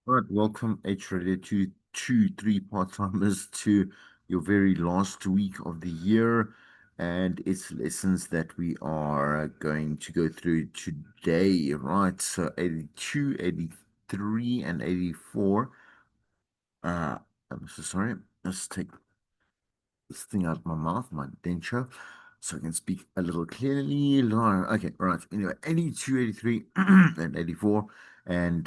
All right, welcome Hrad to three part-timers to your very last week of the year, and it's lessons that we are going to go through today, right? So 82, 83, and 84. I'm so sorry. Let's take this thing out of my mouth, my denture, so I can speak a little clearly. Okay, right. Anyway, 82, 83, and 84. And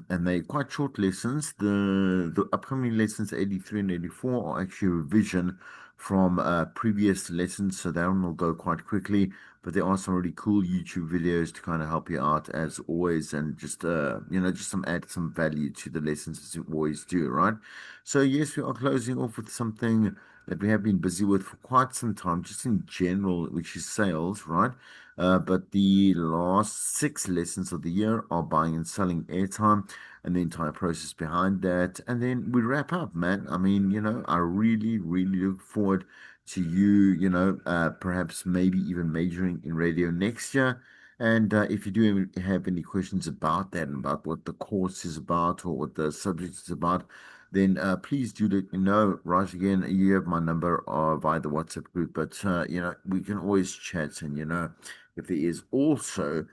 they're quite short lessons. The upcoming lessons 83 and 84 are actually revision from previous lessons, so that one will go quite quickly. But there are some really cool YouTube videos to kind of help you out as always, and just just some add some value to the lessons as you always do, right? So yes, we are closing off with something that we have been busy with for quite some time, just in general, which is sales, right? But the last six lessons of the year are buying and selling airtime and the entire process behind that. And then we wrap up, man. I mean, I really, really look forward to you, perhaps maybe even majoring in radio next year. And if you do have any questions about that and about what the course is about or what the subject is about, then please do let me know. Right, again, you have my number via the WhatsApp group, but we can always chat. And if there is also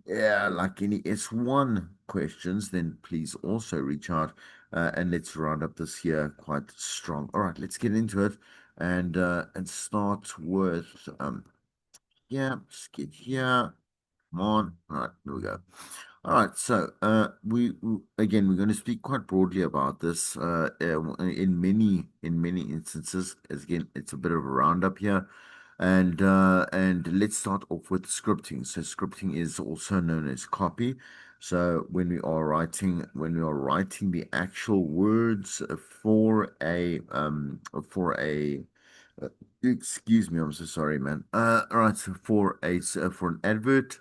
like any S1 questions, then please also reach out, and let's round up this year quite strong. All right, let's get into it and start with yeah, just get here. Come on. All right, here we go. All right, so again we're going to speak quite broadly about this in many instances. As again, it's a bit of a roundup here, and let's start off with scripting. So scripting is also known as copy. So when we are writing the actual words uh, excuse me, I'm so sorry, man. All right, so for an advert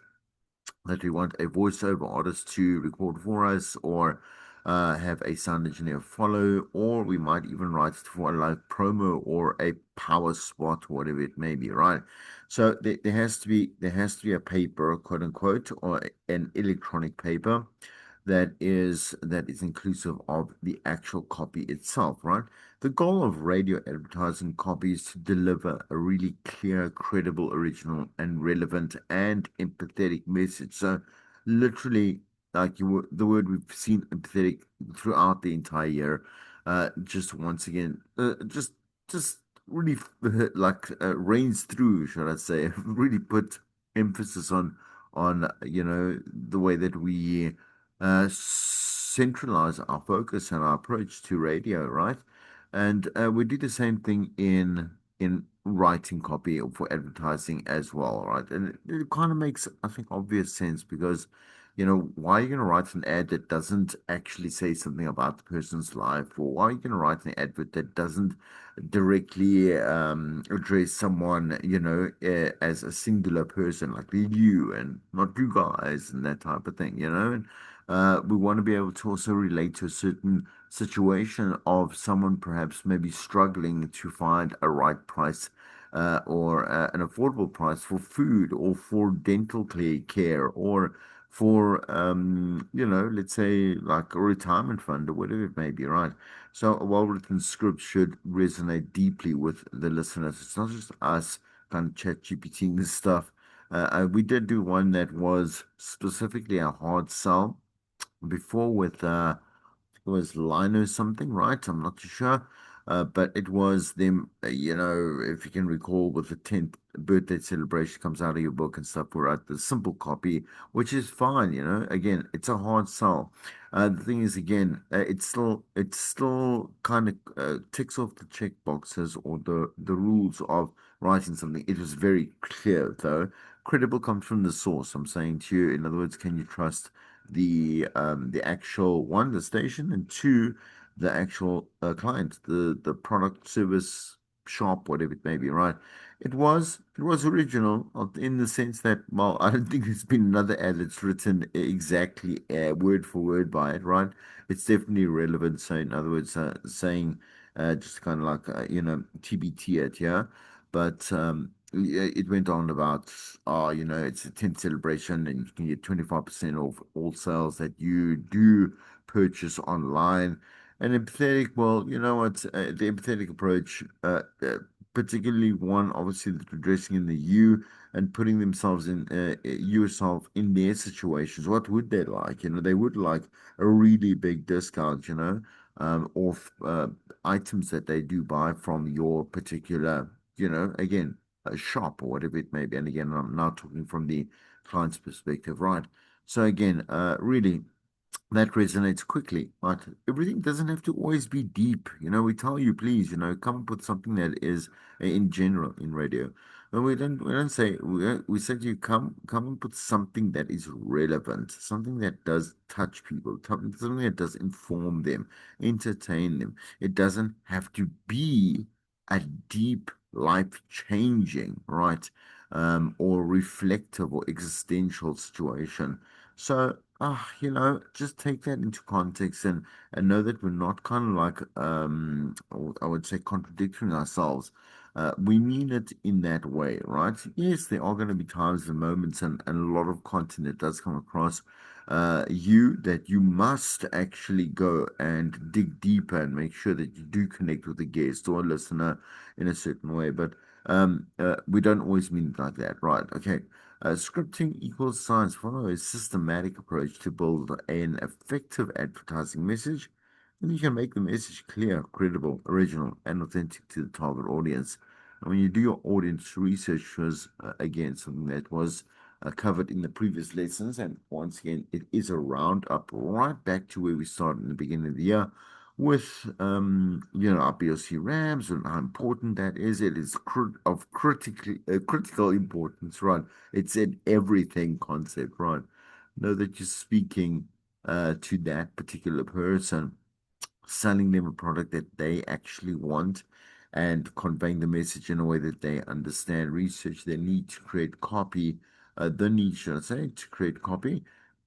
that we want a voiceover artist to record for us, or have a sound engineer follow, or we might even write for a live promo or a power spot, whatever it may be, right? So there has to be a paper, quote unquote, or an electronic paper that is inclusive of the actual copy itself, right? The goal of radio advertising copy is to deliver a really clear, credible, original, and relevant and empathetic message. So, literally, the word we've seen empathetic throughout the entire year. Just once again, just really reigns through, should I say? Really put emphasis on the way that we centralize our focus and our approach to radio, right? And we do the same thing in writing copy for advertising as well, right? And it kind of makes, I think, obvious sense because, why are you going to write an ad that doesn't actually say something about the person's life, or why are you going to write an advert that doesn't directly address someone, as a singular person, like you and not you guys and that type of thing, And we want to be able to also relate to a certain situation of someone perhaps maybe struggling to find a right price, or an affordable price for food or for dental care or for let's say like a retirement fund or whatever it may be, right? So a well-written script should resonate deeply with the listeners. It's not just us kind of chat GPTing this stuff. We did do one that was specifically a hard sell before with it was Lino something, right? I'm not too sure. But it was them, if you can recall, with the 10th birthday celebration comes out of your book and stuff. We write the simple copy, which is fine, Again, it's a hard sell. The thing is, again, it's still kind of ticks off the check boxes or the rules of writing something. It was very clear, though. Credible comes from the source. I'm saying to you, in other words, can you trust the actual one, the station, and two, the actual client, the product, service, shop, whatever it may be, right? It was original in the sense that, well, I don't think there's been another ad that's written exactly word for word by it, right? It's definitely relevant. So in other words, saying just kind of like TBT it, yeah. But yeah, it went on about, it's a 10th celebration and you can get 25% off all sales that you do purchase online. And empathetic, well, you know what, the empathetic approach, particularly one obviously that's addressing in the you and putting themselves in yourself in their situations. What would they like? You know, they would like a really big discount, you know, off items that they do buy from your particular, you know, again, a shop or whatever it may be. And again, I'm now talking from the client's perspective, right? So again, really that resonates quickly, but everything doesn't have to always be deep. You know, we tell you, please, you know, come up with something that is in general in radio. And we don't say we said you come up with something that is relevant, something that does touch people, something that does inform them, entertain them. It doesn't have to be a deep, life-changing, right? Or reflective or existential situation. So, you know, just take that into context and know that we're not kind of like I would say contradicting ourselves. We mean it in that way, right? Yes, there are going to be times and moments and a lot of content that does come across you that you must actually go and dig deeper and make sure that you do connect with the guest or listener in a certain way. But we don't always mean it like that, right? Okay. Scripting equals science. Follow a systematic approach to build an effective advertising message, and you can make the message clear, credible, original, and authentic to the target audience. And when you do your audience research, was again something that was covered in the previous lessons, and once again, it is a roundup right back to where we started in the beginning of the year with you know, our PLC RAMs and how important that is. It is of critical importance, right? It's an everything concept, right? Know that you're speaking to that particular person, selling them a product that they actually want and conveying the message in a way that they understand. Research their need to create copy, the need, should I say, to create copy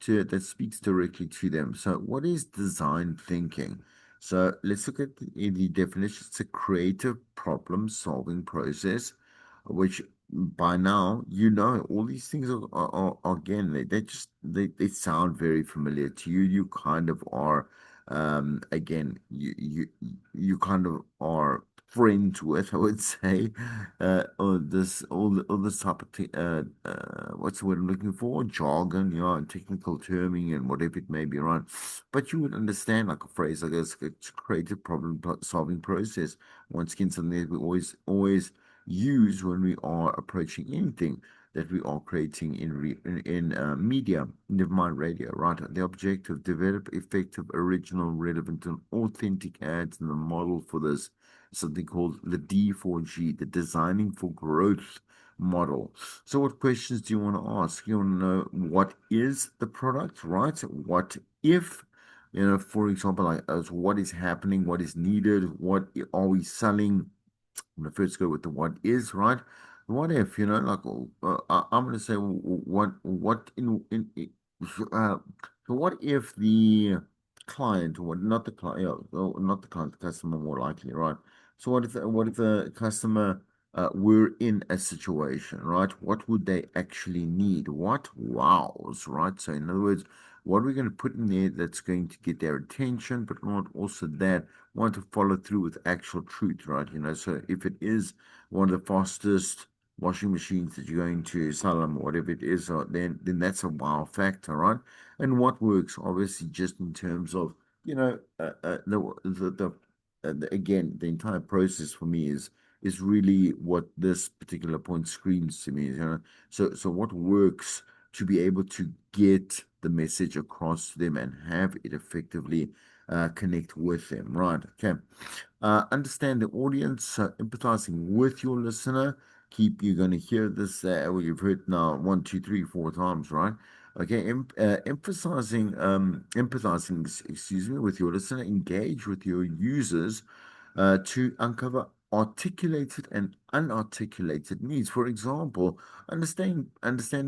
that speaks directly to them. So, what is design thinking? So, let's look at the definition. It's a creative problem solving process, which by now you know all these things are again they sound very familiar to you. You kind of are again, you kind of are friends with, I would say, all this type of what's the word I'm looking for? Jargon, you know, and technical terming and whatever it may be, right? But you would understand like a phrase like this, it's a creative solving process. Once again, something that we always use when we are approaching anything that we are creating in media, never mind radio, right? The objective: develop effective, original, relevant, and authentic ads. And the model for this is something called the D4G, the Designing for Growth model. So, what questions do you want to ask? You want to know what is the product, right? What if? You know, for example, like as what is happening, what is needed, what are we selling? I'm gonna first go with the what is, right? What if, you know, like I'm gonna say what uh, so what if the client, or not the client, not the client, the customer more likely, right? So what if the customer were in a situation, right? What would they actually need? What wows, right? So in other words, what are we going to put in there that's going to get their attention, but not also that want to follow through with actual truth, right? You know, so if it is one of the fastest washing machines that you're going to sell them, whatever it is, then that's a wow factor, right? And what works, obviously, just in terms of you know again, the entire process for me is really what this particular point screams to me. You know, so what works to be able to get the message across to them and have it effectively connect with them, right? Okay. Understand the audience, empathizing with your listener. You're going to hear this, well, you've heard now one, two, three, four times, right? Okay. Empathizing, excuse me, with your listener, engage with your users to uncover articulated and unarticulated needs. For example, understanding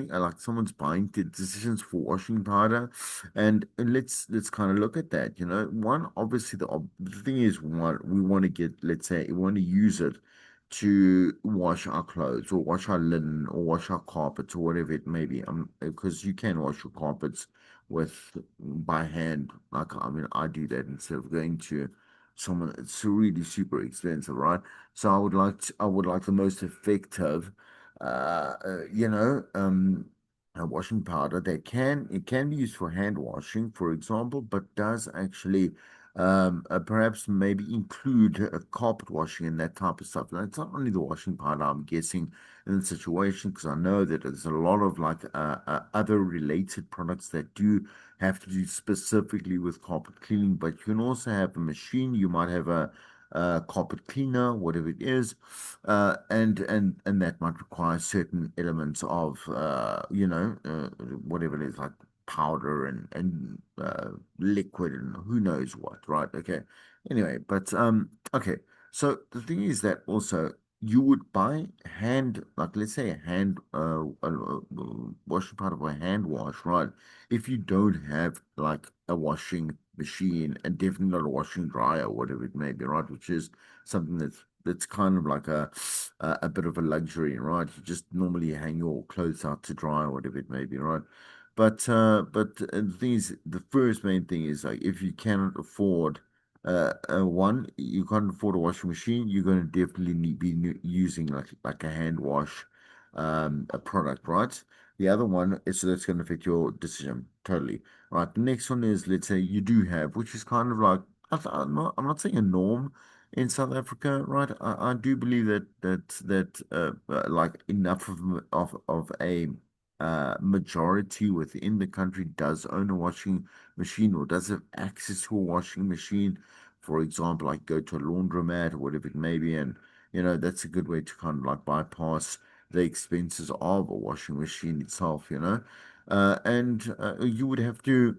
like someone's buying decisions for washing powder, and let's kind of look at that. You know, one obviously the thing is, one, we want to get, let's say we want to use it to wash our clothes or wash our linen or wash our carpets or whatever it may be. Because you can wash your carpets with by hand. Like, I mean, I do that instead of going to someone that's really super expensive, right? So I would like the most effective, you know, washing powder that it can be used for hand washing, for example, but does actually perhaps maybe include carpet washing and that type of stuff. Now, it's not only the washing powder, I'm guessing, in the situation, because I know that there's a lot of like other related products that do have to do specifically with carpet cleaning, but you can also have a machine. You might have a carpet cleaner, whatever it is, and that might require certain elements of whatever it is, like powder and liquid and who knows what, right? Okay. Anyway, but okay. So the thing is that also you would buy hand, like let's say a hand washing part of a hand wash, right? If you don't have like a washing machine and definitely not a washing dryer, whatever it may be, right? Which is something that's kind of like a bit of a luxury, right? You just normally hang your clothes out to dry or whatever it may be, right? But the thing is, the first main thing is like if you cannot afford one, you can't afford a washing machine, you're going to definitely using like a hand wash a product, right? The other one is so that's going to affect your decision totally, right? The next one is let's say you do have, which is kind of like I'm not saying a norm in South Africa, right? I do believe that like enough of a majority within the country does own a washing machine or does have access to a washing machine. For example, like go to a laundromat or whatever it may be, and that's a good way to kind of like bypass the expenses of a washing machine itself. And you would have to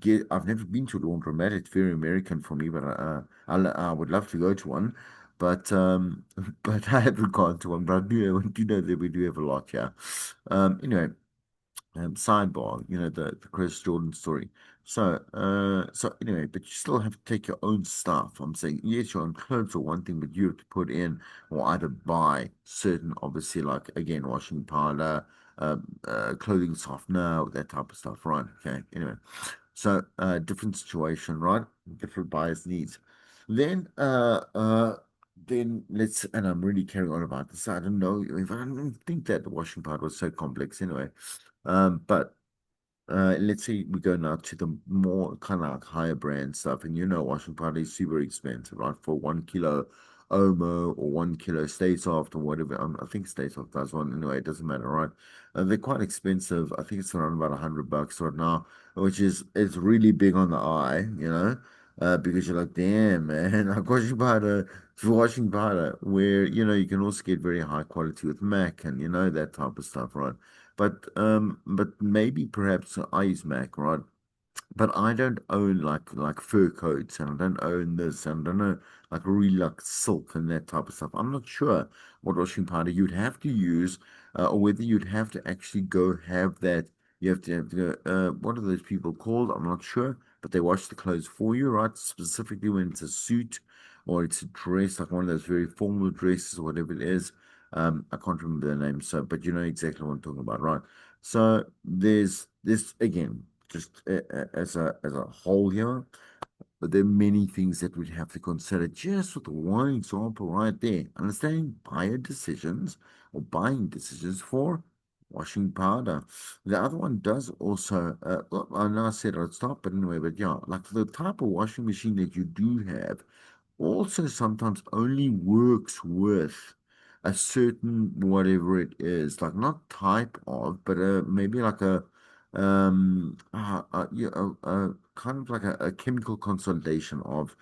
get. I've never been to a laundromat. It's very American for me, but I would love to go to one. But but I haven't gone to one. But I do know that we do have a lot. Yeah. Anyway, sidebar, the Chris Jordan story. So anyway, but you still have to take your own stuff. I'm saying, yes, your own clothes are one thing, but you have to put in or either buy certain, obviously, like again, washing powder, clothing softener, that type of stuff, right? Okay. Anyway, so different situation, right? Different buyers' needs. Then, then let's, and I'm really carrying on about this. I don't know if I don't think that the washing part was so complex anyway. But let's say we go now to the more kind of like higher brand stuff, and washing powder is super expensive, right? For 1 kilo Omo or 1 kilo Stay Soft or whatever. I think Stay Soft does one anyway. It doesn't matter, right? They're quite expensive. I think it's around about $100 right now, which is it's really big on the eye, because you're like, damn, man, like washing powder, where you can also get very high quality with Mac and that type of stuff, right? But maybe perhaps I use Mac, right? But I don't own like fur coats and I don't own this and I don't know like really like silk and that type of stuff. I'm not sure what washing powder you'd have to use or whether you'd have to actually go have that. You have to go, what are those people called? I'm not sure, but they wash the clothes for you, right? Specifically when it's a suit or it's a dress, like one of those very formal dresses or whatever it is. I can't remember the name, so but you know exactly what I'm talking about, right? So there's this again just as a whole here. But there are many things that we'd have to consider just with one example right there. Understanding buyer decisions or buying decisions for washing powder. The other one does also, well, I know I said I'd stop, but anyway, but yeah, like the type of washing machine that you do have also sometimes only works with a certain whatever it is, like not type of, but maybe like a yeah, kind of like a chemical consolidation of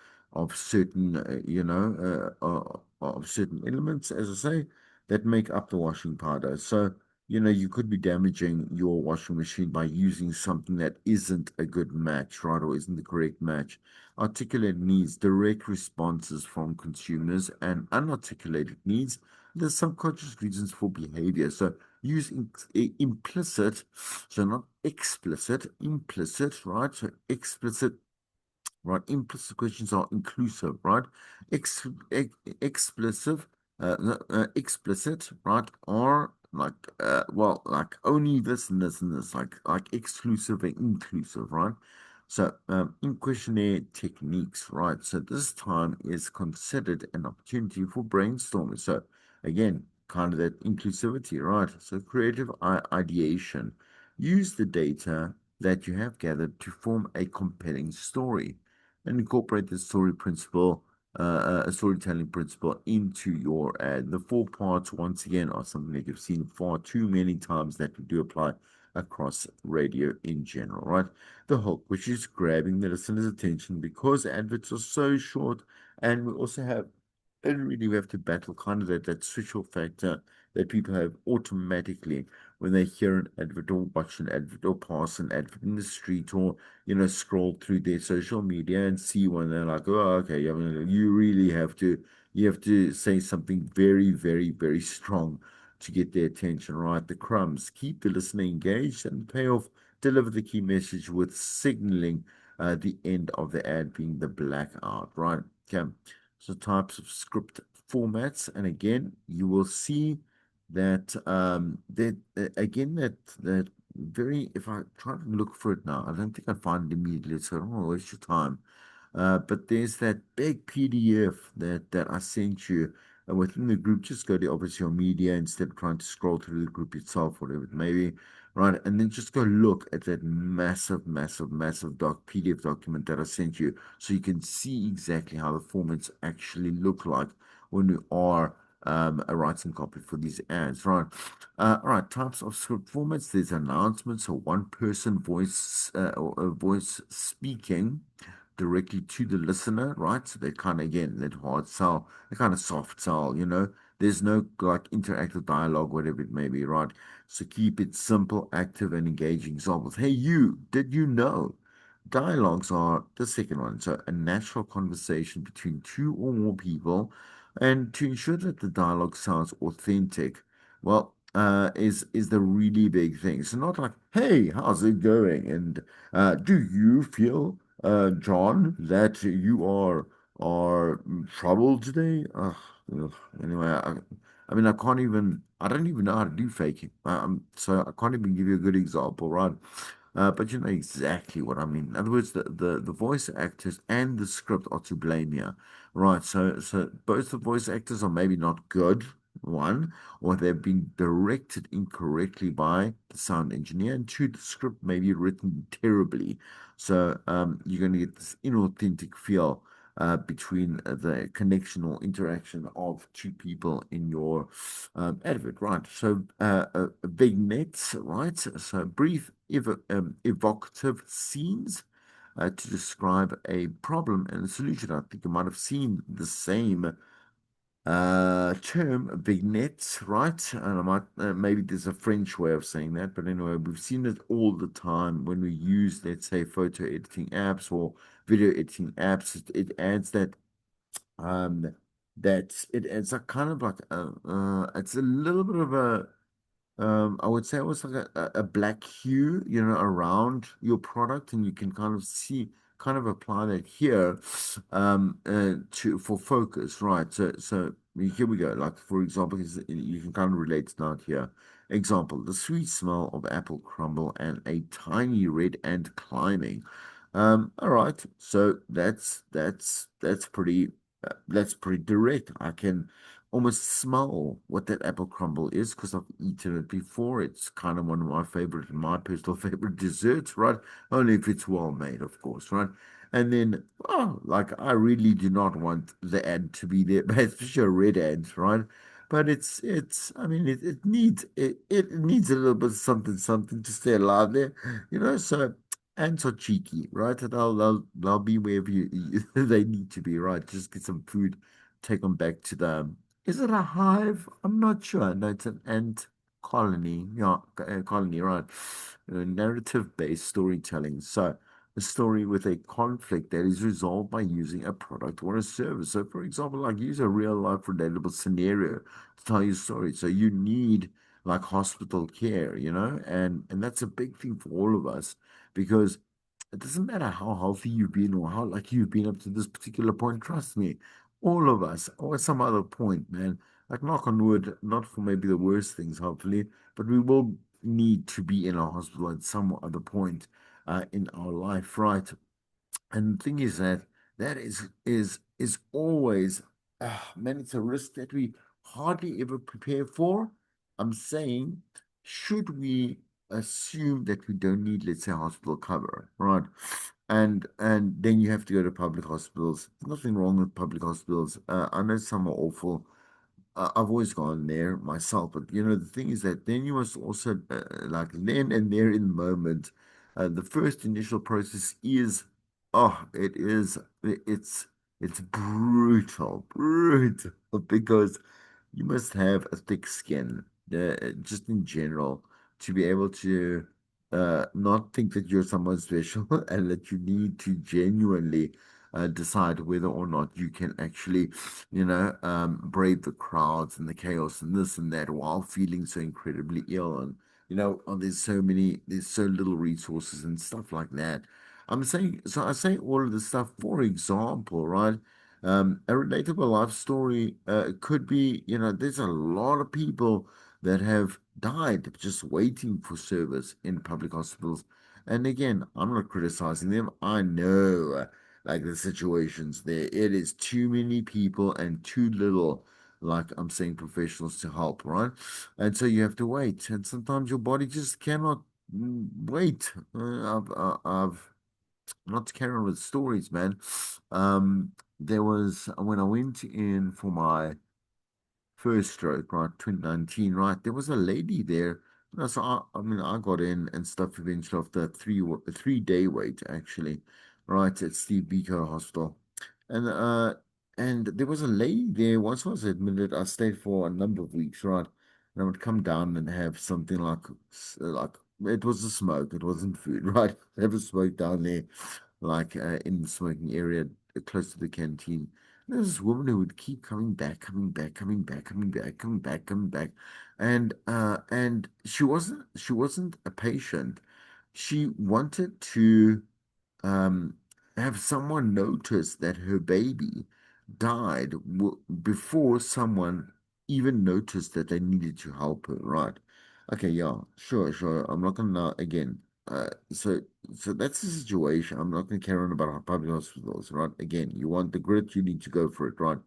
certain of certain elements, as I say, that make up the washing powder. So you could be damaging your washing machine by using something that isn't a good match, right, or isn't the correct match. Articulated needs direct responses from consumers, and unarticulated needs the subconscious reasons for behavior. So use implicit, so not explicit, implicit, right? So explicit, right? Implicit questions are inclusive, right? Ex, explicit, explicit, right? Are well, like only this and this and this, like exclusive and inclusive, right? So, in questionnaire techniques, right? So this time is considered an opportunity for brainstorming. So again, kind of that inclusivity, right? So creative ideation. Use the data that you have gathered to form a compelling story and incorporate the a storytelling principle into your ad. The four parts, once again, are something that you've seen far too many times that we do apply across radio in general, right? The hook, which is grabbing the listener's attention because adverts are so short, and we also have, and really we have to battle kind of that switch-off factor that people have automatically when they hear an advert or watch an advert or pass an advert in the street or scroll through their social media and see one. They're like, oh, okay, I mean, you have to say something very, very, very strong to get their attention, right? The crumbs, keep the listener engaged, and the payoff, deliver the key message with signaling the end of the ad being the blackout, right? Okay. So types of script formats, and again, you will see that again that very, if I try to look for it now, I don't think I find it immediately, so I don't want to waste your time. But there's that big PDF that I sent you within the group. Just go to obviously your media instead of trying to scroll through the group itself, whatever it may be, right? And then just go look at that massive, massive, massive PDF document that I sent you, so you can see exactly how the formats actually look like when we are writing copy for these ads, right? All right, types of script formats. There's announcements, so one person voice or a voice speaking directly to the listener, right? So they kind of, again, that hard sell, they kind of soft sell, There's no like interactive dialogue, whatever it may be, right? So keep it simple, active, and engaging. Examples. Hey, you, did you know? Dialogues are the second one. So a natural conversation between two or more people. And to ensure that the dialogue sounds authentic, well, is the really big thing. So not like, hey, how's it going? And do you feel John, that you are troubled today. Ugh. Anyway, I mean, I don't even know how to do faking. So I can't even give you a good example, right? But you know exactly what I mean. In other words, the voice actors and the script are to blame here, right? So both the voice actors are maybe not good, one, or they've been directed incorrectly by the sound engineer, and two, the script may be written terribly. So you're going to get this inauthentic feel between the connection or interaction of two people in your advert, right? So vignettes, right? So brief, evocative scenes to describe a problem and a solution. I think you might have seen the same term vignettes, right? And I might maybe there's a French way of saying that, but anyway, we've seen it all the time when we use, let's say, photo editing apps or video editing apps. It adds um it's a kind of like it's a little bit of a I would say it was like a black hue, around your product, and you can kind of see, kind of apply that here, to for focus, right? So here we go. Like for example, you can kind of relate to that here. Example: the sweet smell of apple crumble and a tiny red ant climbing. All right, so that's pretty direct. I can almost smell what that apple crumble is because I've eaten it before. It's kind of one of my personal favorite desserts, right? Only if it's well made, of course, right? And then, oh, like I really do not want the ad to be there, but especially a red ad, right? But I mean, it needs a little bit of something, something to stay alive there, so ants are cheeky, right? And they'll be wherever they need to be, right? Just get some food, take them back to the, is it a hive? I'm not sure. No, it's an ant colony. Yeah, colony, right? Narrative-based storytelling. So, a story with a conflict that is resolved by using a product or a service. So, for example, like use a real-life relatable scenario to tell your story. So, you need like hospital care, and that's a big thing for all of us because it doesn't matter how healthy you've been or how lucky you've been up to this particular point. Trust me, all of us, or at some other point, man, like knock on wood, not for maybe the worst things, hopefully, but we will need to be in a hospital at some other point in our life, right? And the thing is that that is always, man, it's a risk that we hardly ever prepare for. I'm saying, should we assume that we don't need, let's say, hospital cover, right? And then you have to go to public hospitals. Nothing wrong with public hospitals. I know some are awful. I've always gone there myself, but the thing is that then you must also like then and there in the moment. The first initial process is, it is, it's brutal, brutal because you must have a thick skin, just in general, to be able to not think that you're someone special and that you need to genuinely decide whether or not you can actually, brave the crowds and the chaos and this and that while feeling so incredibly ill. And, there's so little resources and stuff like that. So I say all of this stuff, for example, right? A relatable life story could be, there's a lot of people that have died just waiting for service in public hospitals. And again, I'm not criticizing them. I know, like the situations there. It is too many people and too little, like I'm saying, professionals to help, right? And so you have to wait. And sometimes your body just cannot wait. I've not to carry on with stories, man. There was when I went in for my first stroke, right, 2019, right, there was a lady there. So I mean, I got in and stuff eventually after a 3 day wait, actually, right, at Steve Biko Hospital. And and there was a lady there. Once I was admitted, I stayed for a number of weeks, right? And I would come down and have something like it was a smoke, it wasn't food, right? Have a smoke down there, like in the smoking area close to the canteen. There was this woman who would keep coming back, coming back, coming back, coming back, coming back, coming back, and she wasn't a patient. She wanted to um, have someone notice that her baby died before someone even noticed that they needed to help her, right? Okay, yeah, sure, sure. I'm not gonna again. So that's the situation. I'm not gonna carry on about our public hospitals, right? Again, you want the grit, you need to go for it, right?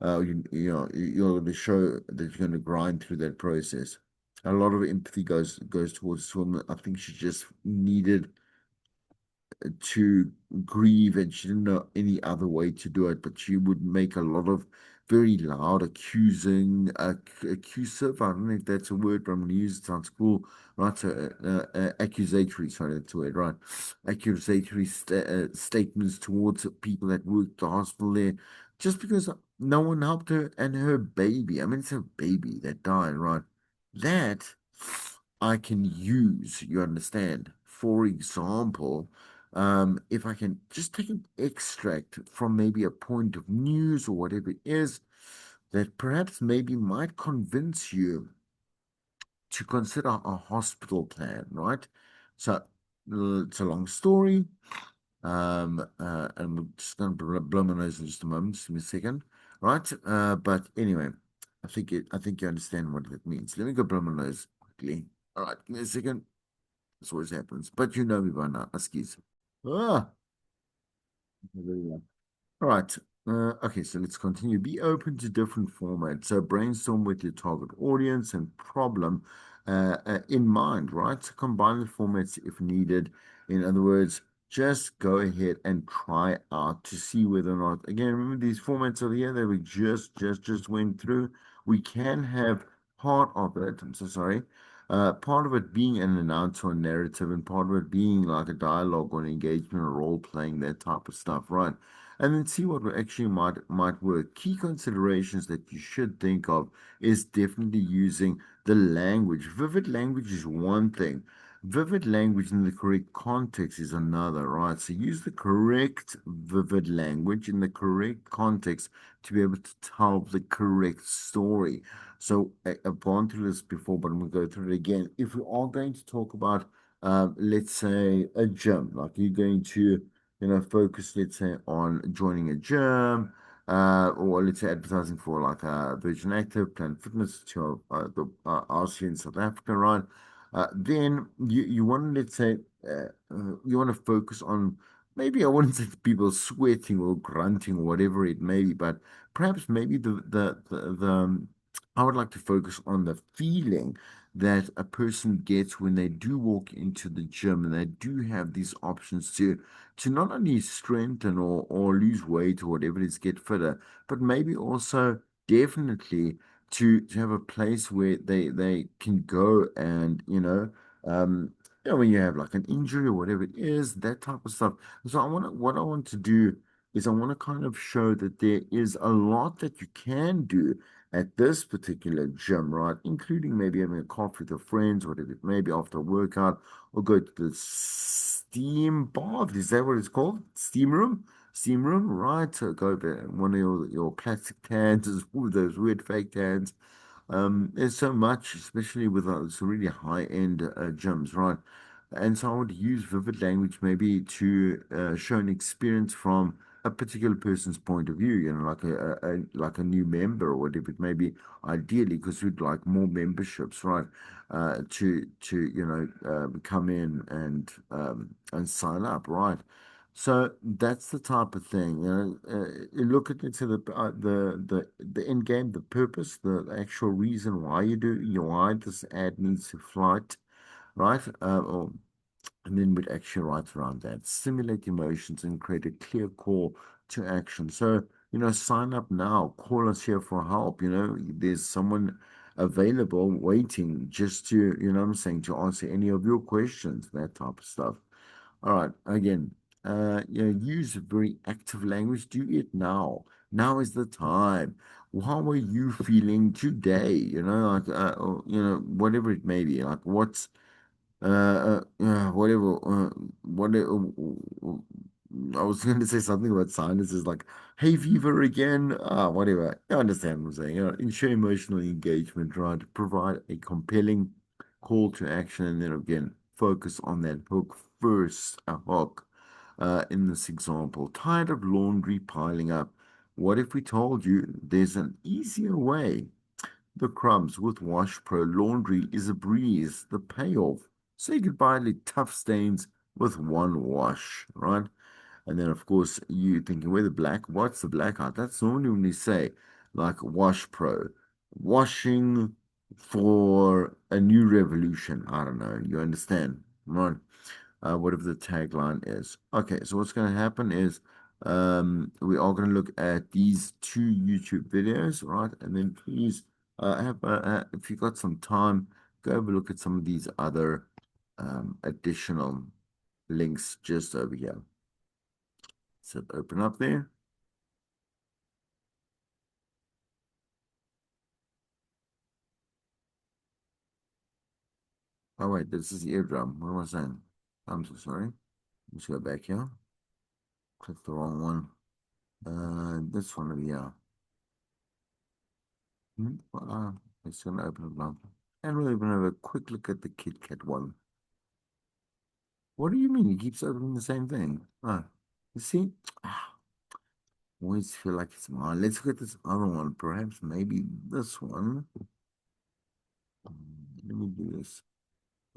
You're going to show that you're going to grind through that process. A lot of empathy goes towards this woman. I think she just needed to grieve and she didn't know any other way to do it, but she would make a lot of very loud accusive, I don't know if that's a word, but I'm going to use it, sounds cool, right? So, accusatory, sorry, that's the word, right? Accusatory statements towards people that worked the hospital there, just because no one helped her and her baby. I mean, it's a baby that died, right? That I can use, you understand? For example, if I can just take an extract from maybe a point of news or whatever it is that perhaps maybe might convince you to consider a hospital plan, right? So it's a long story. And we're just going to blow my nose in just a moment, just give me a second, right? But anyway, I think you understand what that means. Let me go blow my nose quickly. All right, give me a second. This always happens, but you know me by now. Excuse. Ah, there we go. All right. Okay, so let's continue. Be open to different formats. So brainstorm with your target audience and problem in mind, right? So combine the formats if needed. In other words, just go ahead and try out to see whether or not. Again, remember these formats over here that we just went through. We can have part of it. I'm so sorry. Part of it being an announcer or narrative, and part of it being like a dialogue or an engagement or role playing, that type of stuff, right? And then see what actually might work. Key considerations that you should think of is definitely using the language. Vivid language is one thing. Vivid language in the correct context is another, right? So use the correct vivid language in the correct context to be able to tell the correct story. So I've gone through this before, but I'm going to go through it again. If we are going to talk about, let's say, a gym, like you're going to focus, let's say, on joining a gym. or let's say advertising for like Virgin Active, Planet Fitness, to RC in South Africa, right? Then you want to, let's say, you want to focus on, maybe I wouldn't say people sweating or grunting or whatever it may be, but perhaps maybe I would like to focus on the feeling that a person gets when they do walk into the gym and they do have these options to not only strengthen or lose weight or whatever it is, get fitter, but maybe also definitely to have a place where they can go and, when you have like an injury or whatever it is, that type of stuff. So what I want to do is I want to kind of show that there is a lot that you can do at this particular gym, right? Including maybe having a coffee with your friends, whatever it may be after a workout, or go to the steam bath. Is that what it's called? Steam room? Steam room, right? So go there, one of your plastic tans, those weird fake tans. There's so much, especially with those really high-end gyms, right? And so I would use vivid language maybe to show an experience from a particular person's point of view, like like a new member or whatever it may be, ideally, because we'd like more memberships, right? To come in and sign up, right? So that's the type of thing, you look at it to the end game, the purpose, the actual reason why why this ad needs to flight, right? And then we'd actually write around that, stimulate emotions and create a clear call to action. So, sign up now, call us here for help. There's someone available waiting just to, what I'm saying, to answer any of your questions, that type of stuff. All right, again, use very active language. Do it now. Now is the time. How are you feeling today? Like, or, whatever it may be. Like, whatever, I was going to say something about sinuses, like hay fever again. Whatever. You understand what I'm saying? Ensure emotional engagement, right? Provide a compelling call to action, and then again, focus on that hook first. A hook. In this example, tired of laundry piling up. What if we told you there's an easier way? The crumbs with Wash Pro Laundry is a breeze. The payoff. Say goodbye to tough stains with one wash, right? And then, of course, you thinking, where the black? What's the blackout? That's normally when you say, like, Wash Pro, washing for a new revolution. I don't know. You understand, right? Whatever the tagline is. Okay, so what's going to happen is we are going to look at these two YouTube videos, right? And then please if you got some time, go have a look at some of these other additional links just over here. So open up there. Oh wait, this is the eardrum. What was I saying? I'm so sorry. Let's go back here. Click the wrong one. This one over here. It's gonna open it up. And we'll even have a quick look at the Kit Kat one. What do you mean? It keeps opening the same thing. You see? Always feel like it's mine. Let's look at this other one. Perhaps maybe this one. Let me do this.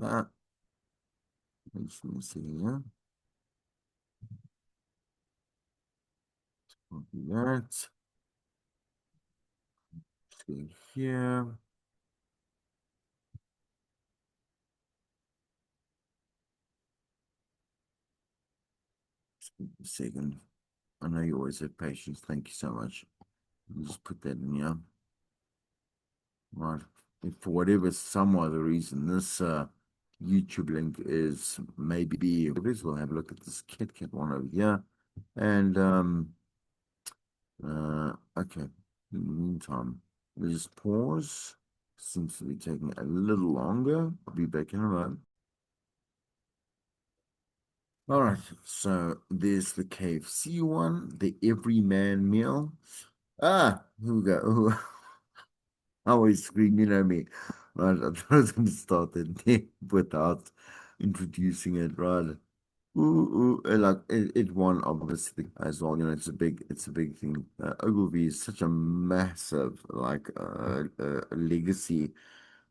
Ah, let me see here. Copy that. See here. Just a second. I know you always have patience. Thank you so much. Just put that in here. Right. If for whatever some other reason this YouTube link is maybe we'll have a look at this Kit Kat one over here. And okay. In the meantime, we just pause. Seems to be taking a little longer. I'll be back in a moment. All right, so there's the KFC one, the Everyman meal. Here we go. I always scream, you know me. Right, I thought I was going to start it there without introducing it, right? Like it won obviously as well. You know, it's a big thing. Ogilvy is such a massive legacy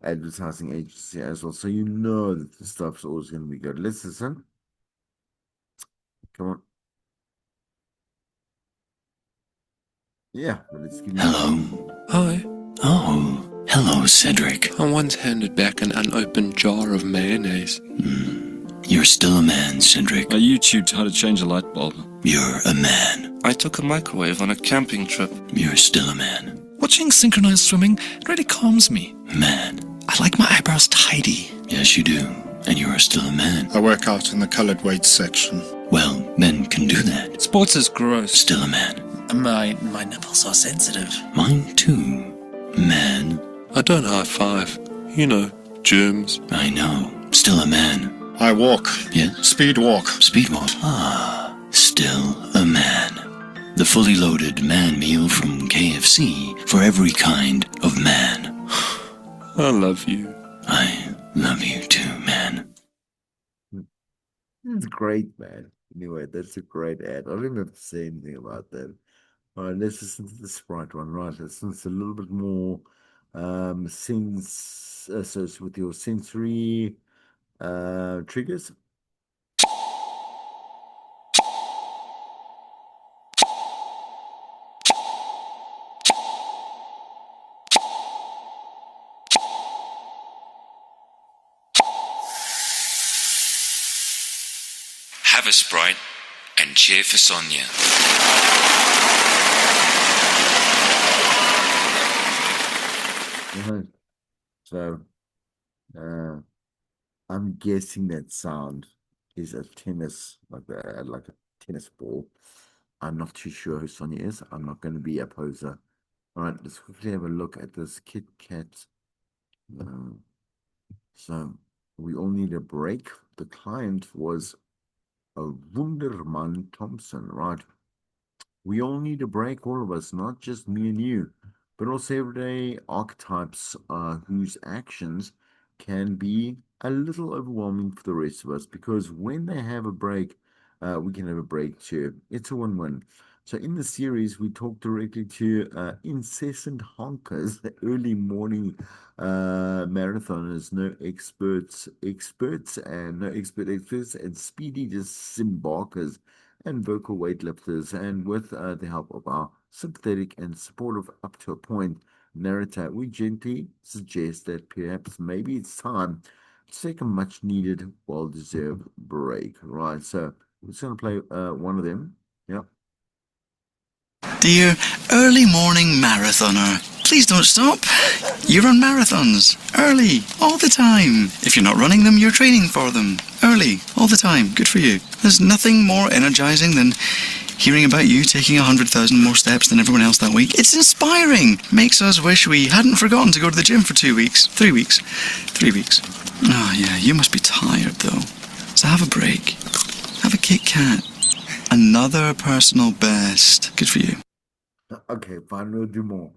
advertising agency as well. So you know that the stuff's always going to be good. Let's listen. Come on. Yeah, but let's give you Hello. Hi. Oh, hello, Cedric. I once handed back an unopened jar of mayonnaise. You're still a man, Cedric. I YouTubed how to change a light bulb. You're a man. I took a microwave on a camping trip. You're still a man. Watching synchronized swimming really calms me. Man. I like my eyebrows tidy. Yes, you do. And you are still a man. I work out in the colored weights section. Well, men can do that. Sports is gross. Still a man. My nipples are sensitive. Mine too. Man. I don't high five. You know, germs. I know. Still a man. I walk. Yeah? Speed walk. Speed walk. Ah, still a man. The fully loaded man meal from KFC for every kind of man. I love you. I love you too, man. it's great, man. Anyway, that's a great ad. I don't even have to say anything about that. All right, let's listen to the Sprite one, right? It's a little bit more sense associated with your sensory triggers. Have a Sprite and cheer for Sonia. Right. So, I'm guessing that sound is a tennis, like a tennis ball. I'm not too sure who Sonia is. I'm not going to be a poser. All right, let's quickly have a look at this Kit Kat. So we all need a break. The client was a Wunderman Thompson, right? We all need a break, all of us, not just me and you, but also everyday archetypes whose actions can be a little overwhelming for the rest of us because when they have a break, we can have a break too. It's a win-win. So in the series, we talk directly to incessant honkers, the early morning marathoners, no experts, and no experts, and speedy disembarkers and vocal weightlifters, and with the help of our sympathetic and supportive up to a point narrator, we gently suggest that perhaps maybe it's time to take a much needed, well deserved break. Right, so we're just going to play one of them. Yep. Dear early morning marathoner, please don't stop. You run marathons, early, all the time. If you're not running them, you're training for them, early, all the time. Good for you. There's nothing more energizing than hearing about you taking 100,000 more steps than everyone else that week. It's inspiring. Makes us wish we hadn't forgotten to go to the gym for 2 weeks. 3 weeks. 3 weeks. Oh yeah, you must be tired though. So have a break. Have a Kit Kat. Another personal best. Good for you. Okay, fine, we'll do more.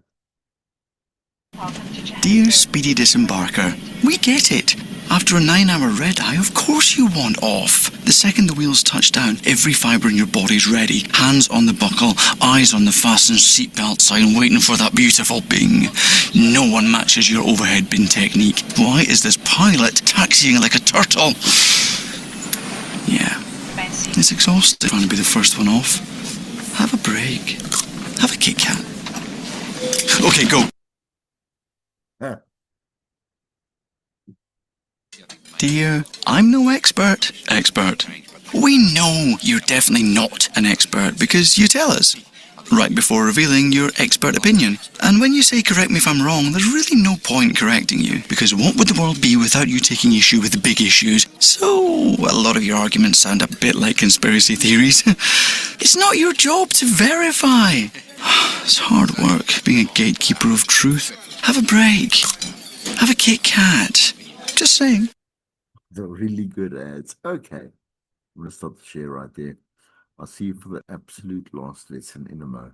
Dear Speedy Disembarker, we get it. After a 9-hour red-eye, of course you want off. The second the wheels touch down, every fibre in your body's ready. Hands on the buckle, eyes on the fasten seatbelt sign, waiting for that beautiful bing. No one matches your overhead bin technique. Why is this pilot taxiing like a turtle? Yeah, it's exhausting trying to be the first one off. Have a break. Have a Kit Kat. Okay, go. Dear, I'm no expert. We know you're definitely not an expert because you tell us right before revealing your expert opinion. And when you say correct me if I'm wrong, there's really no point correcting you because what would the world be without you taking issue with the big issues? So a lot of your arguments sound a bit like conspiracy theories. It's not your job to verify. It's hard work being a gatekeeper of truth. Have a break. Have a Kit Kat. Just saying. The really good ads. Okay, I'm going to stop the share right there. I'll see you for the absolute last lesson in a mo.